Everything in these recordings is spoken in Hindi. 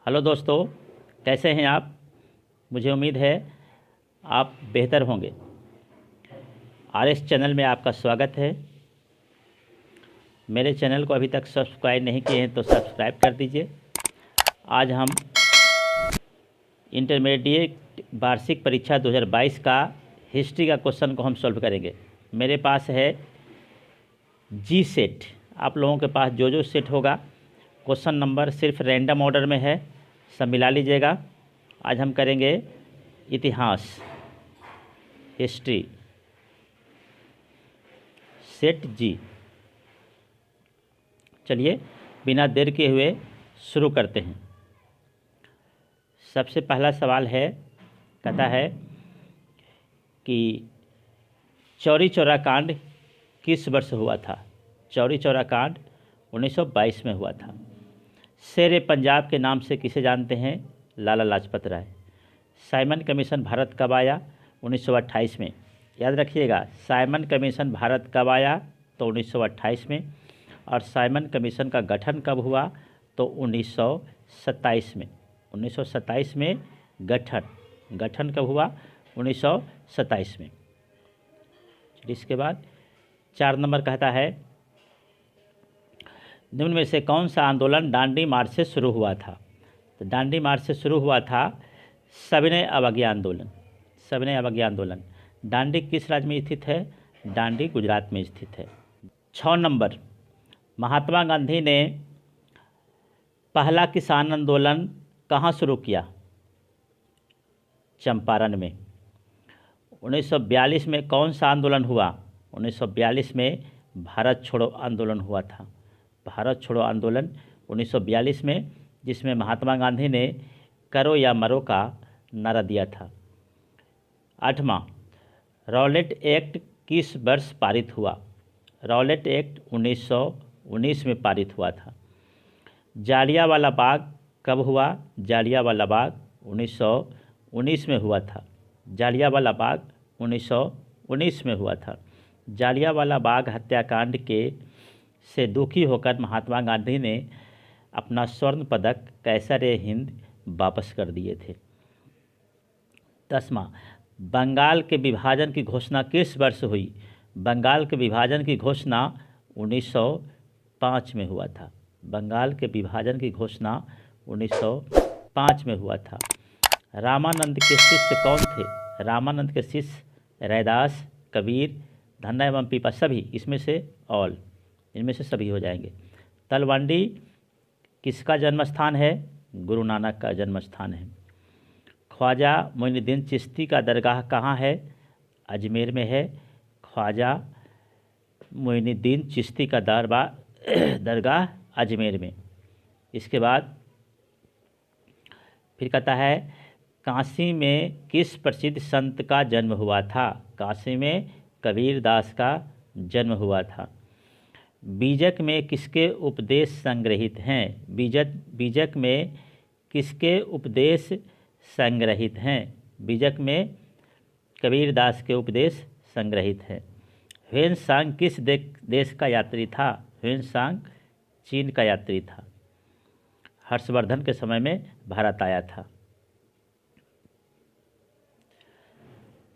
हेलो दोस्तों, कैसे हैं आप। मुझे उम्मीद है आप बेहतर होंगे। आरएस चैनल में आपका स्वागत है। मेरे चैनल को अभी तक सब्सक्राइब नहीं किए हैं तो सब्सक्राइब कर दीजिए। आज हम इंटरमीडिएट वार्षिक परीक्षा 2022 का हिस्ट्री का क्वेश्चन को हम सॉल्व करेंगे। मेरे पास है जी सेट। आप लोगों के पास जो सेट होगा, क्वेश्चन नंबर सिर्फ रैंडम ऑर्डर में है, सब मिला लीजिएगा। आज हम करेंगे इतिहास, हिस्ट्री, सेट जी। चलिए बिना देर किए हुए शुरू करते हैं। सबसे पहला सवाल है, कहता है कि चौरी चौरा कांड किस वर्ष हुआ था। चौरी चौरा कांड 1922 में हुआ था। शेर पंजाब के नाम से किसे जानते हैं? लाला लाजपत राय। साइमन कमीशन भारत कब आया? 1928 में। याद रखिएगा, साइमन कमीशन भारत कब आया? तो 1928 में। और साइमन कमीशन का गठन कब हुआ? तो 1927 में। 1927 में गठन कब हुआ? 1927 में। इसके बाद 4 नंबर कहता है, निम्न में से कौन सा आंदोलन दांडी मार्च से शुरू हुआ था? तो दांडी मार्च से शुरू हुआ था सविनय अवज्ञा आंदोलन। सविनय अवज्ञा आंदोलन। दांडी किस राज्य में स्थित है? दांडी गुजरात में स्थित है। 6 नंबर, महात्मा गांधी ने पहला किसान आंदोलन कहाँ शुरू किया? चंपारण में। 1942 में कौन सा आंदोलन हुआ? 1942 में भारत छोड़ो आंदोलन हुआ था। भारत छोड़ो आंदोलन 1942 में, जिसमें महात्मा गांधी ने करो या मरो का नारा दिया था। 8वां, रॉलेट एक्ट किस वर्ष पारित हुआ? रॉलेट एक्ट 1919 में पारित हुआ था। जालियांवाला बाग कब हुआ? जालियांवाला बाग 1919 में हुआ था। जालियांवाला बाग 1919 में हुआ था। जालियांवाला बाग हत्याकांड के से दुखी होकर महात्मा गांधी ने अपना स्वर्ण पदक कैसर-ए-हिंद वापस कर दिए थे। 10वां, बंगाल के विभाजन की घोषणा किस वर्ष हुई? बंगाल के विभाजन की घोषणा 1905 में हुआ था। बंगाल के विभाजन की घोषणा 1905 में हुआ था। रामानंद के शिष्य कौन थे? रामानंद के शिष्य रैदास, कबीर, धन्ना एवं पीपा, सभी इसमें से ऑल, इनमें से सभी हो जाएंगे। तलवंडी किसका जन्म स्थान है? गुरु नानक का जन्म स्थान है। ख्वाजा मोइनुद्दीन चिश्ती का दरगाह कहाँ है? अजमेर में है। ख्वाजा मोइनुद्दीन चिश्ती का दरगाह अजमेर में। इसके बाद फिर कहता है, काशी में किस प्रसिद्ध संत का जन्म हुआ था? काशी में कबीर दास का जन्म हुआ था। बीजक में किसके उपदेश संग्रहित हैं? बीजक में किसके उपदेश संग्रहित हैं? बीजक में कबीर दास के उपदेश संग्रहित हैं। ह्वेन-सांग किस देश का यात्री था? ह्वेन-सांग चीन का यात्री था। हर्षवर्धन के समय में भारत आया था।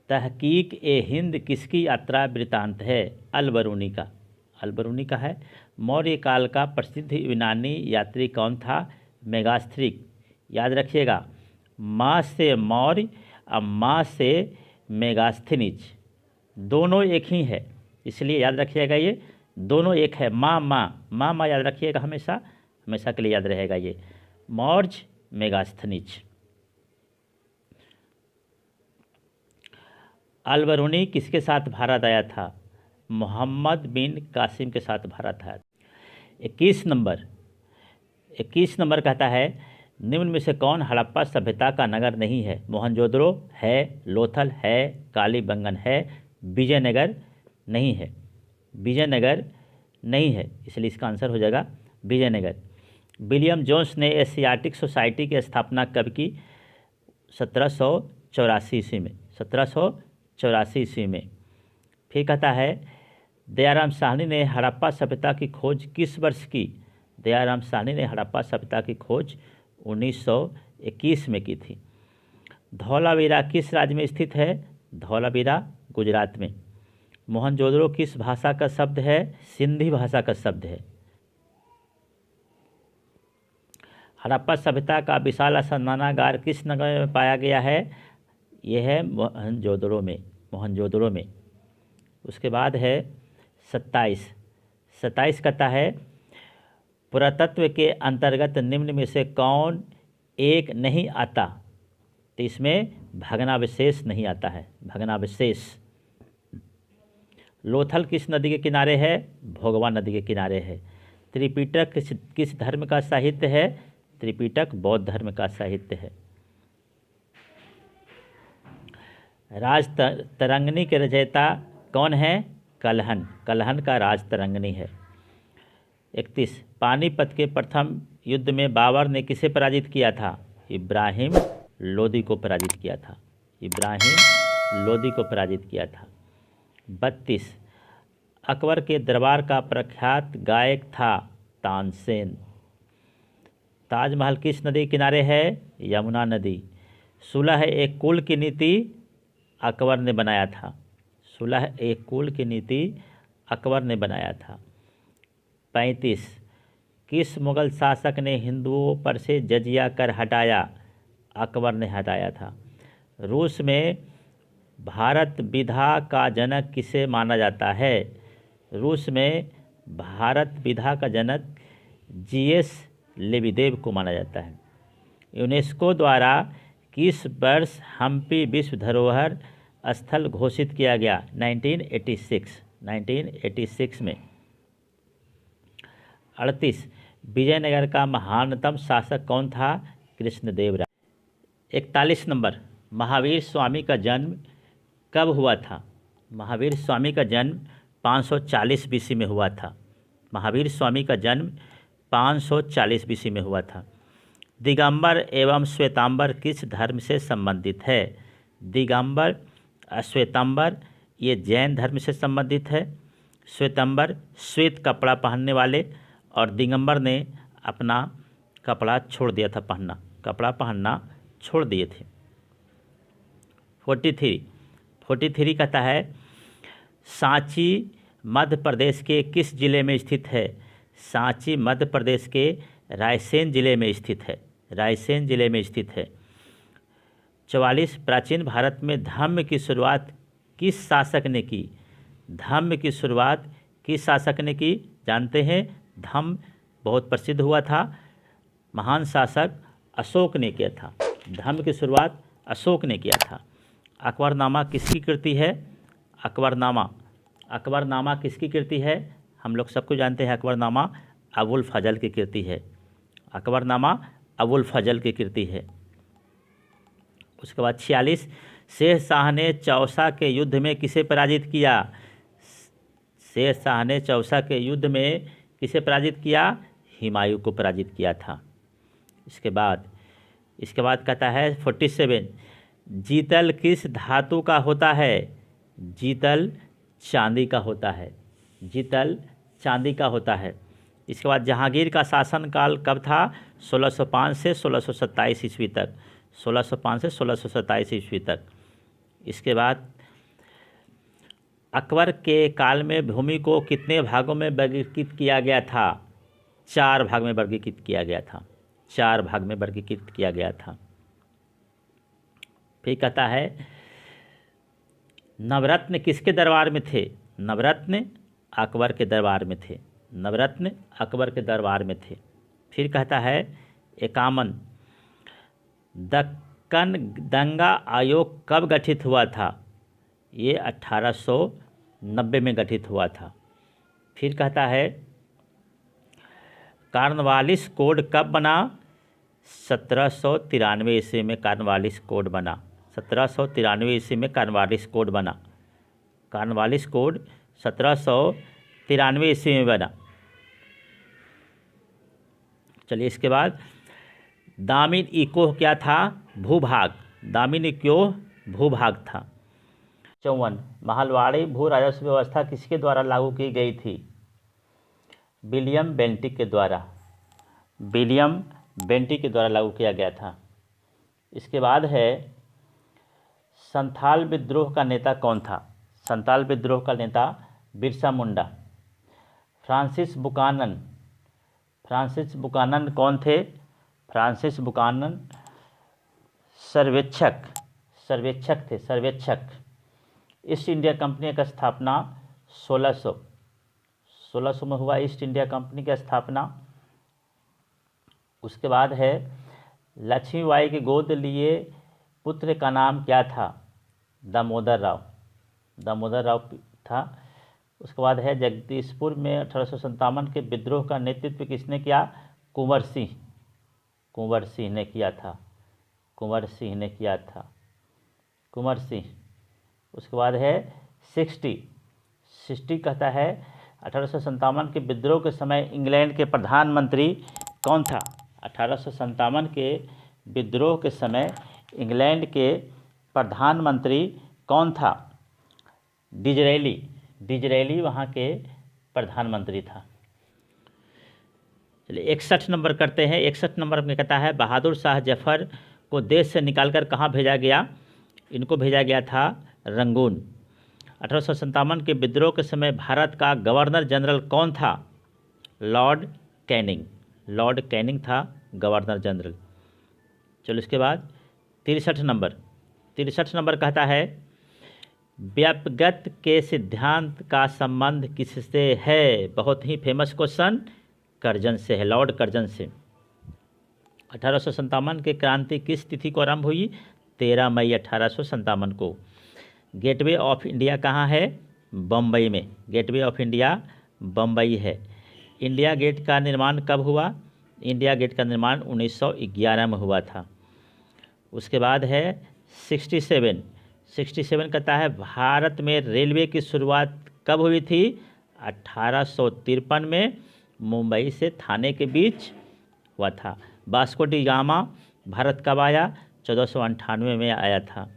तहकीक-ए-हिंद किसकी यात्रा वृतांत है? अल-बरूनी का। अल-बरूनी का है। मौर्य काल का प्रसिद्ध यूनानी यात्री कौन था? मेगास्थ्रिक। याद रखिएगा, माँ से मौर्य और माँ से मेगास्थनीज दोनों एक ही है, इसलिए याद रखिएगा ये दोनों एक है। माँ याद रखिएगा, हमेशा के लिए याद रहेगा ये। मौर्य, मेगास्थनीज। अल-बरूनी किसके साथ भारत आया था? मोहम्मद बिन कासिम के साथ भारत आया। 21 नंबर कहता है, निम्न में से कौन हड़प्पा सभ्यता का नगर नहीं है? मोहनजोदड़ो है, लोथल है, कालीबंगन है, विजयनगर नहीं है। विजयनगर नहीं है, इसलिए इसका आंसर हो जाएगा विजयनगर। विलियम जोन्स ने एशियाटिक सोसाइटी की स्थापना कब की? 1784 ईस्वी में। 1784 ईस्वी में। फिर कहता है, दयाराम साहनी ने हड़प्पा सभ्यता की खोज किस वर्ष की? दयाराम साहनी ने हड़प्पा सभ्यता की खोज 1921 में की थी। धौलावीरा किस राज्य में स्थित है? धौलावीरा गुजरात में। मोहनजोदड़ो किस भाषा का शब्द है? सिंधी भाषा का शब्द है। हड़प्पा सभ्यता का विशाल स्नानागार किस नगर में पाया गया है? यह है मोहनजोदड़ो में। उसके बाद है 27 कहता है पुरातत्व के अंतर्गत निम्न में से कौन एक नहीं आता? तो इसमें भग्नावशेष नहीं आता है, भग्नावशेष। लोथल किस नदी के किनारे है? भोगवा नदी के किनारे है। त्रिपिटक किस धर्म का साहित्य है? त्रिपिटक बौद्ध धर्म का साहित्य है। राजतरंगिणी के रचयिता कौन है? कल्हन का राजतरंगिणी है। 31 पानीपत के प्रथम युद्ध में बाबर ने किसे पराजित किया था? इब्राहिम लोदी को पराजित किया था। इब्राहिम लोदी को पराजित किया था। 32 अकबर के दरबार का प्रख्यात गायक था तानसेन। ताजमहल किस नदी के किनारे है? यमुना नदी। सुलह एक कुल की नीति अकबर ने बनाया था। सुलह एक कुल की नीति अकबर ने बनाया था। 35 किस मुगल शासक ने हिंदुओं पर से जजिया कर हटाया? अकबर ने हटाया था। रूस में भारत विधा का जनक किसे माना जाता है? रूस में भारत विधा का जनक जीएस लेविदेव को माना जाता है। यूनेस्को द्वारा किस वर्ष हम्पी विश्व धरोहर स्थल घोषित किया गया? 1986 में। 38 विजयनगर का महानतम शासक कौन था? कृष्णदेव राय। 41 नंबर महावीर स्वामी का जन्म कब हुआ था? महावीर स्वामी का जन्म 540 बीसी में हुआ था। महावीर स्वामी का जन्म 540 बीसी में हुआ था। दिगंबर एवं श्वेतांबर किस धर्म से संबंधित है? दिगंबर श्वेतांबर ये जैन धर्म से संबंधित है। श्वेतांबर श्वेत कपड़ा पहनने वाले और दिगंबर ने अपना कपड़ा छोड़ दिया था कपड़ा पहनना छोड़ दिए थे। 43 कहता है सांची मध्य प्रदेश के किस जिले में स्थित है? सांची मध्य प्रदेश के रायसेन जिले में स्थित है। रायसेन जिले में स्थित है। 44 प्राचीन भारत में धम्म की शुरुआत किस शासक ने की? धम्म की शुरुआत किस शासक ने की? जानते हैं धम्म बहुत प्रसिद्ध हुआ था, महान शासक अशोक ने किया था। धम्म की शुरुआत अशोक ने किया था। अकबरनामा किसकी कृति है? अकबरनामा किसकी कृति है? हम लोग सबको जानते हैं अकबरनामा अबुल फजल की कृति है। अकबरनामा अबुल फजल की कृति है। उसके बाद 46 शेर शाह ने चौसा के युद्ध में किसे पराजित किया? शेर शाह ने चौसा के युद्ध में किसे पराजित किया? हुमायूं को पराजित किया था। इसके बाद कहता है 47 जीतल किस धातु का होता है? जीतल चांदी का होता है। जीतल चांदी का होता है। इसके बाद जहांगीर का शासनकाल कब था? 1605 से 1627 ईस्वी तक। 1605 से 1627 ईस्वी तक। इसके बाद अकबर के काल में भूमि को कितने भागों में वर्गीकृत किया गया था? 4 भाग में वर्गीकृत किया गया था। 4 भाग में वर्गीकृत किया गया था। फिर कहता है नवरत्न किसके दरबार में थे? नवरत्न अकबर के दरबार में थे। नवरत्न अकबर के दरबार में थे। फिर कहता है 51 दक्कन दंगा आयोग कब गठित हुआ था? ये 1890 में गठित हुआ था। फिर कहता है कार्नवालिस कोड कब बना? 1793 ईस्वी में कार्नवालिस कोड बना। 1793 ईस्वी में कार्नवालिस कोड बना। कार्नवालिस कोड 1793 ईस्वी में बना। चलिए इसके बाद दामिन इकोह क्या था? भूभाग। दामिन इकोह भूभाग था। 54 महलवाड़ी भू राजस्व व्यवस्था किसके द्वारा लागू की गई थी? विलियम बेंटिक के द्वारा। विलियम बेंटी के द्वारा लागू किया गया था। इसके बाद है संथाल विद्रोह का नेता कौन था? संथाल विद्रोह का नेता बिरसा मुंडा। फ्रांसिस बुकानन कौन थे? फ्रांसिस बुकानन सर्वेक्षक थे। ईस्ट इंडिया कंपनी का स्थापना 1600 में हुआ, ईस्ट इंडिया कंपनी की स्थापना। उसके बाद है लक्ष्मीबाई के गोद लिए पुत्र का नाम क्या था? दामोदर राव था। उसके बाद है जगदीशपुर में 1857 के विद्रोह का नेतृत्व किसने किया? कुंवर सिंह ने किया था। उसके बाद है 60 कहता है 1857 के विद्रोह के समय इंग्लैंड के प्रधानमंत्री कौन था? 1857 के विद्रोह के समय इंग्लैंड के प्रधानमंत्री कौन था? डिजरेली वहाँ के प्रधानमंत्री था। चलिए 61 नंबर करते हैं। 61 नंबर में कहता है बहादुर शाह जफर को देश से निकालकर कहाँ भेजा गया? इनको भेजा गया था रंगून। 1857 के विद्रोह के समय भारत का गवर्नर जनरल कौन था? लॉर्ड कैनिंग था गवर्नर जनरल। चलो इसके बाद 63 नंबर कहता है व्यापगत के सिद्धांत का संबंध किससे है? बहुत ही फेमस क्वेश्चन, कर्जन से है, लॉर्ड कर्जन से। 1857 की क्रांति किस तिथि को आरंभ हुई? 13 मई 1857 को। गेटवे ऑफ इंडिया कहाँ है? बम्बई में। गेटवे ऑफ इंडिया बम्बई है। इंडिया गेट का निर्माण कब हुआ? इंडिया गेट का निर्माण 1911 में हुआ था। उसके बाद है 67 कहता है भारत में रेलवे की शुरुआत कब हुई थी? 1853 में मुंबई से थाने के बीच हुआ था। वास्को डी गामा भारत कब आया? 1498 में आया था।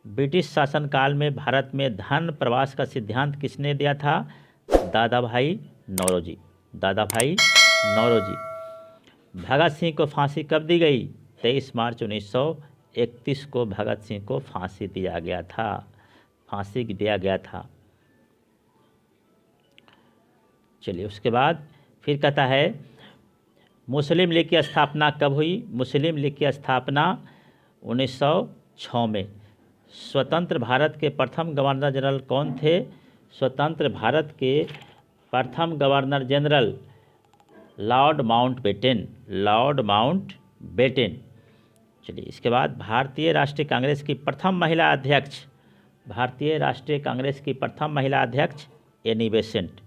ब्रिटिश शासनकाल में भारत में धन प्रवास का सिद्धांत किसने दिया था? दादा भाई नौरोजी। भगत सिंह को फांसी कब दी गई? 23 मार्च 1931 को भगत सिंह को फांसी दिया गया था। चलिए उसके बाद फिर कहता है मुस्लिम लीग की स्थापना कब हुई? मुस्लिम लीग की स्थापना 1906 में। स्वतंत्र भारत के प्रथम गवर्नर जनरल कौन थे? स्वतंत्र भारत के प्रथम गवर्नर जनरल लॉर्ड माउंटबेटन। चलिए इसके बाद भारतीय राष्ट्रीय कांग्रेस की प्रथम महिला अध्यक्ष एनी बेसेंट।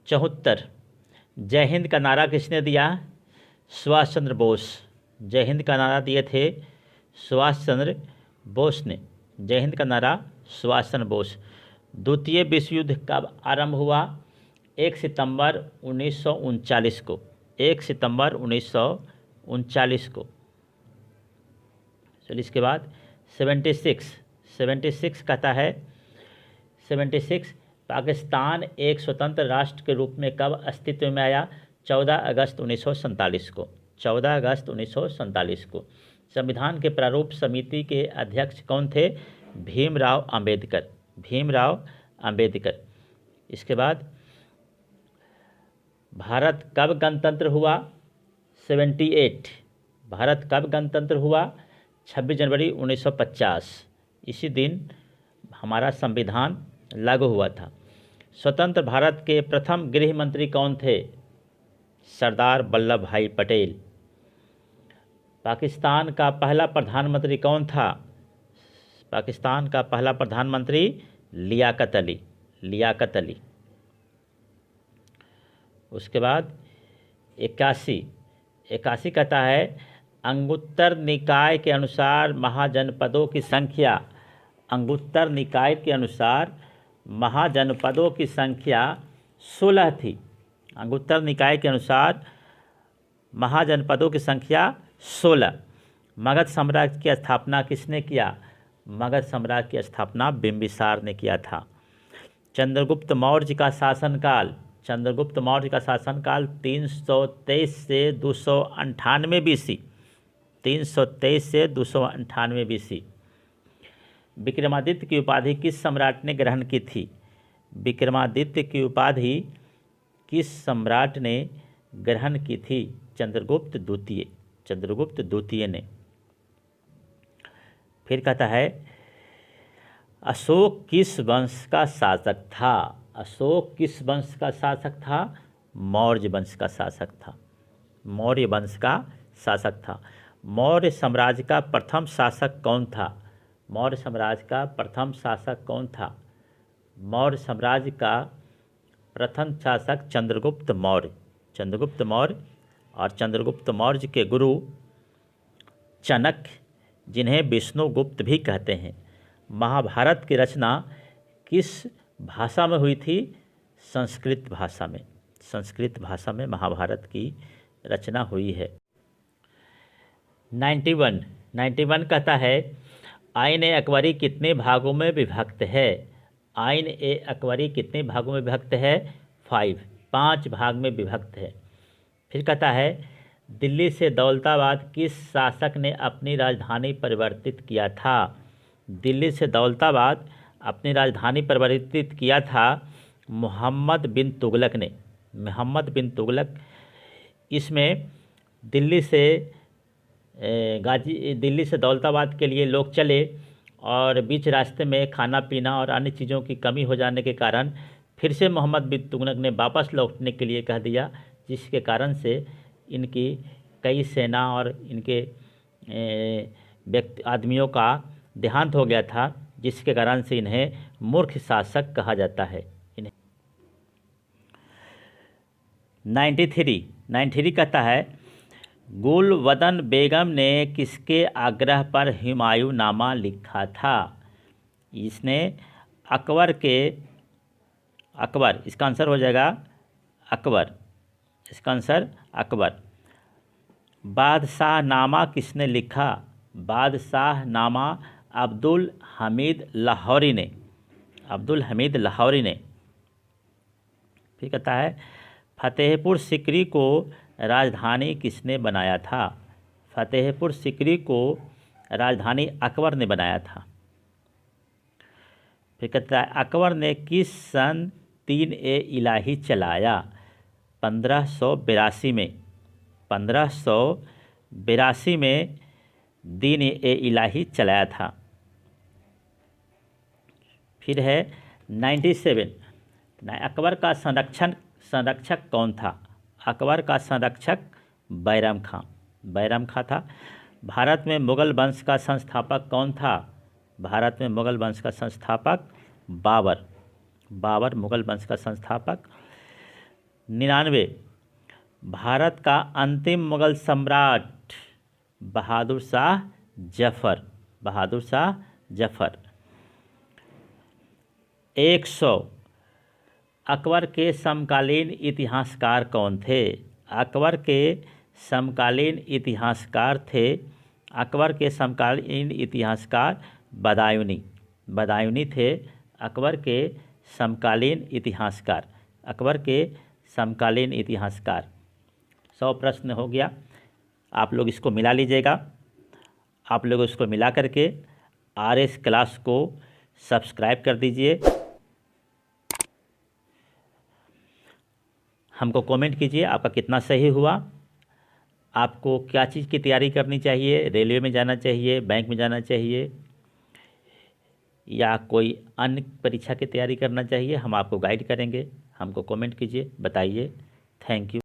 74 जय हिंद का नारा किसने दिया? सुभाष चंद्र बोस। जय हिंद का नारा दिए थे सुभाष चंद्र बोस ने। जय हिंद का नारा सुभाष चंद्र बोस। द्वितीय विश्व युद्ध कब आरंभ हुआ? 1 सितंबर 1939 को। 1 सितंबर 1939 को। चलिए इसके बाद 76 कहता है 76 पाकिस्तान एक स्वतंत्र राष्ट्र के रूप में कब अस्तित्व में आया? 14 अगस्त 1947 को। 14 अगस्त 1947 को। संविधान के प्रारूप समिति के अध्यक्ष कौन थे? भीमराव अंबेडकर। इसके बाद भारत कब गणतंत्र हुआ? 78। भारत कब गणतंत्र हुआ? 26 जनवरी 1950। इसी दिन हमारा संविधान लागू हुआ था। स्वतंत्र भारत के प्रथम गृह मंत्री कौन थे? सरदार वल्लभ भाई पटेल। पाकिस्तान का पहला प्रधानमंत्री कौन था? पाकिस्तान का पहला प्रधानमंत्री लियाकत अली। उसके बाद 81 कहता है अंगुत्तर निकाय के अनुसार महाजनपदों की संख्या 16 थी। अंगुत्तर निकाय के अनुसार महाजनपदों की संख्या 16। मगध साम्राज्य की स्थापना किसने किया? मगध साम्राज्य की स्थापना बिंबिसार ने किया था। चंद्रगुप्त मौर्य का शासनकाल चंद्रगुप्त मौर्य का शासनकाल 323 से 298 BC, 323 से 298 BC। विक्रमादित्य की उपाधि किस सम्राट ने ग्रहण की थी? विक्रमादित्य की उपाधि किस सम्राट ने ग्रहण की थी? चंद्रगुप्त द्वितीय, चंद्रगुप्त द्वितीय ने। फिर कहता है अशोक किस वंश का शासक था? अशोक किस वंश का शासक था? मौर्य वंश का शासक था, मौर्य वंश का शासक था। मौर्य साम्राज्य का प्रथम शासक कौन था? मौर्य साम्राज्य का प्रथम शासक कौन था? मौर्य साम्राज्य का प्रथम शासक चंद्रगुप्त मौर्य, चंद्रगुप्त मौर्य। और चंद्रगुप्त मौर्य के गुरु चाणक्य, जिन्हें विष्णुगुप्त भी कहते हैं। महाभारत की रचना किस भाषा में हुई थी? संस्कृत भाषा में, संस्कृत भाषा में महाभारत की रचना हुई है। 91 कहता है आइन ए अकबरी कितने भागों में विभक्त है? आइन ए अकबरी कितने भागों में विभक्त है? 5 भाग में विभक्त है। फिर कहता है दिल्ली से दौलताबाद किस शासक ने अपनी राजधानी परिवर्तित किया था? दिल्ली से दौलताबाद अपनी राजधानी परिवर्तित किया था मोहम्मद बिन तुगलक ने, मोहम्मद बिन तुगलक। इसमें दिल्ली से दौलताबाद के लिए लोग चले और बीच रास्ते में खाना पीना और अन्य चीज़ों की कमी हो जाने के कारण फिर से मोहम्मद बिन तुगलक ने वापस लौटने के लिए कह दिया, जिसके कारण से इनकी कई सेना और इनके आदमियों का देहांत हो गया था, जिसके कारण से इन्हें मूर्ख शासक कहा जाता है। 93 कहता है गुलवदन बेगम ने किसके आग्रह पर हुमायूंनामा लिखा था? इसने अकबर, इसका आंसर हो जाएगा अकबर, इसका आंसर अकबर। बादशाहनामा किसने लिखा? बादशाहनामा अब्दुल हमीद लाहौरी ने, अब्दुल हमीद लाहौरी ने। फिर कहता है फतेहपुर सीकरी को राजधानी किसने बनाया था? फतेहपुर सीकरी को राजधानी अकबर ने बनाया था। फिर कहता है अकबर ने किस सन 3 चलाया? 1582 में, 1582 में दीन-ए-इलाही चलाया था। फिर है 97, अकबर का संरक्षक कौन था? अकबर का संरक्षक बैरम खां था। भारत में मुगल वंश का संस्थापक कौन था? भारत में मुगल वंश का संस्थापक बाबर मुगल वंश का संस्थापक। 99, भारत का अंतिम मुगल सम्राट बहादुर शाह जफर, 100, अकबर के समकालीन इतिहासकार कौन थे? अकबर के समकालीन इतिहासकार थे, अकबर के समकालीन इतिहासकार बदायूनी थे अकबर के समकालीन इतिहासकार, अकबर के समकालीन इतिहासकार। 100 प्रश्न हो गया, आप लोग इसको मिला लीजिएगा। आप लोग इसको मिला करके RS क्लास को सब्सक्राइब कर दीजिए। हमको कमेंट कीजिए आपका कितना सही हुआ, आपको क्या चीज़ की तैयारी करनी चाहिए, रेलवे में जाना चाहिए, बैंक में जाना चाहिए या कोई अन्य परीक्षा की तैयारी करना चाहिए, हम आपको गाइड करेंगे। हमको कमेंट कीजिए, बताइए। Thank you.